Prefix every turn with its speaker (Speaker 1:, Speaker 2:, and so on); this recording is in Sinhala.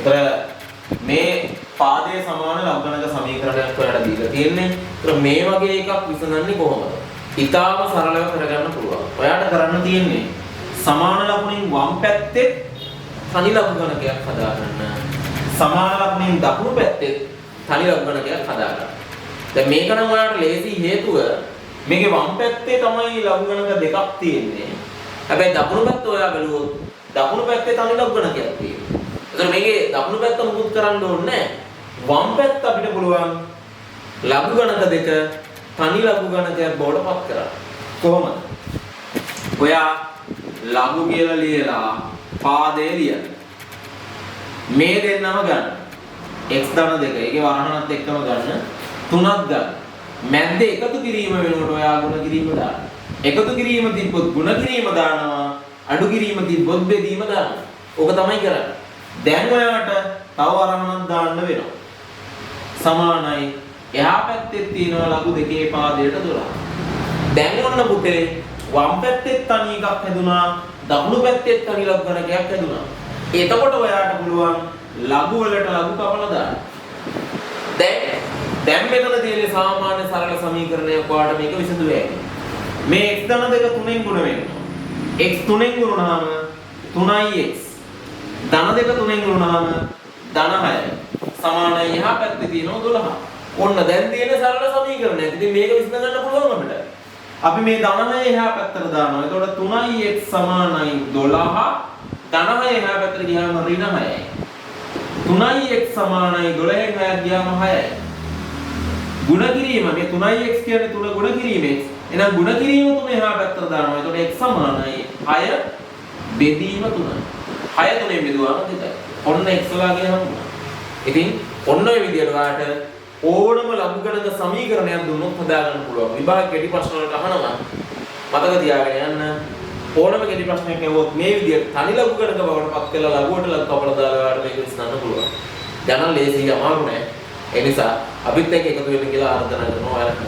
Speaker 1: ඒතර මේ පාදයේ සමාන ලබ්ධනක සමීකරණයක් ඔයාලට දීලා තියෙන්නේ. ඒතර මේ වගේ එකක් විසඳන්නේ කොහොමද? ඊටාම සරලව කරගන්න පුළුවන්. ඔයාලට කරන්න තියෙන්නේ සමාන ලකුණින් වම් පැත්තේ තනි ලබ්ධනකයක් හදාගන්න. සමාන ලකුණින් දකුණු පැත්තේ තනි ලබ්ධනකයක් හදාගන්න. දැන් මේක නම් ඔයාලට ලේසි හේතුව මේකේ වම් පැත්තේ තමයි ලබ්ධනක දෙකක් තියෙන්නේ. හැබැයි දකුණු පැත්ත ඔයා බලුවොත් දකුණු පැත්තේ තනි ලබ්ධනකයක් තියෙනවා. ඒතර මේකේ දකුණු පැත්ත මුකුත් කරන්න ඕනේ නැහැ. වම් පැත්ත අපිට පුළුවන් ලඝු ගණක දෙක තනි ලඝු ගණකයක් බවට පත් කරන්න. කොහොමද? ඔයා ලඝු කියලා ලියලා පාදේ ලියන්න. මේ දෙන්නම ගන්න. x ධන දෙක. ඒකේ වරහණත් එක්කම ගන්න. තුනක් ගන්න. මැද්දේ එකතු කිරීම වෙනකොට ඔයා ගුණ කිරීම දාන්න. එකතු කිරීම තිබ්බොත් ගුණ කිරීම දානවා. අඩු කිරීම තිබ්බොත් බෙදීම දානවා. ඕක තමයි කරන්නේ. දැන් ඔයාලට තව වරහණක් දාන්න වෙනවා. සමානයි එහා පැත්තේ තියෙන ලඝු දෙකේ පාදයට 12. දැන් ඔන්න පුතේ වම් පැත්තේ තනි එකක් හැදුනා, දකුණු පැත්තේ තනි ලඝු ගණකයක් හැදුනා. එතකොට ඔයාලට පුළුවන් ලඝු වලට ලඝු කපලා දාන්න. දැන් මෙතන තියෙන සාමාන්‍ය සරල සමීකරණයක් ඔයාලට මේක විසඳුවේ. මේ x ධන දෙක 3ෙන් ගුණ වෙනවා. x 3ෙන් ගුණුනහම 3x. ධන දෙක 3ෙන් ගුණුනහම ධන 6යි. සමානයි එහා පැත්තේ තියෙනවා 12. ඔන්න දැන් තියෙන සරල සමීකරණයක්. ඉතින් මේක විසඳ ගන්න පුළුවන් අපිට. අපි මේ ධන 6 එහා පැත්තට දානවා. එතකොට 3x සමානයි 12. ධන 6 එහා පැත්තට ගියාම ඍණ 6යි. 3x සමානයි 12න් 6ක් ගියාම 6යි. ගුණ කිරීම මේ 3x කියන්නේ 3 ගුණ කිරීම. එහෙනම් ගුණ කිරීම 3 එහා පැත්තට දානවා. එතකොට x සමානයි 6 බෙදීම 3. 6 3ෙන් බෙදුවාම 2යි. ඔන්න x ලාගේ හම්බුනා. ඉතින් ඔන්න ඔය විදිහට ඔයාලට ඕනම ලඝු ගණක සමීකරණයක් දුන්නොත් හදාගන්න පුළුවන්. විභාග කෙටි ප්‍රශ්න වලට අහනවා. මතක තියාගෙන යන්න. ඕනම කෙටි ප්‍රශ්නයක් ඇහුවොත් මේ විදිහට තනි ලඝු ගණක බවට පත් කරලා ලඝුවට ලඝු කපලා දාලා ඔයාලට මේක විසඳන්න පුළුවන්. දැන් නම් ලේසියි අමාරු නෑ. ඒ නිසා අපිත් එක්ක එකතු වෙන්න කියලා ආරාධනා කරනවා ඔයාලට.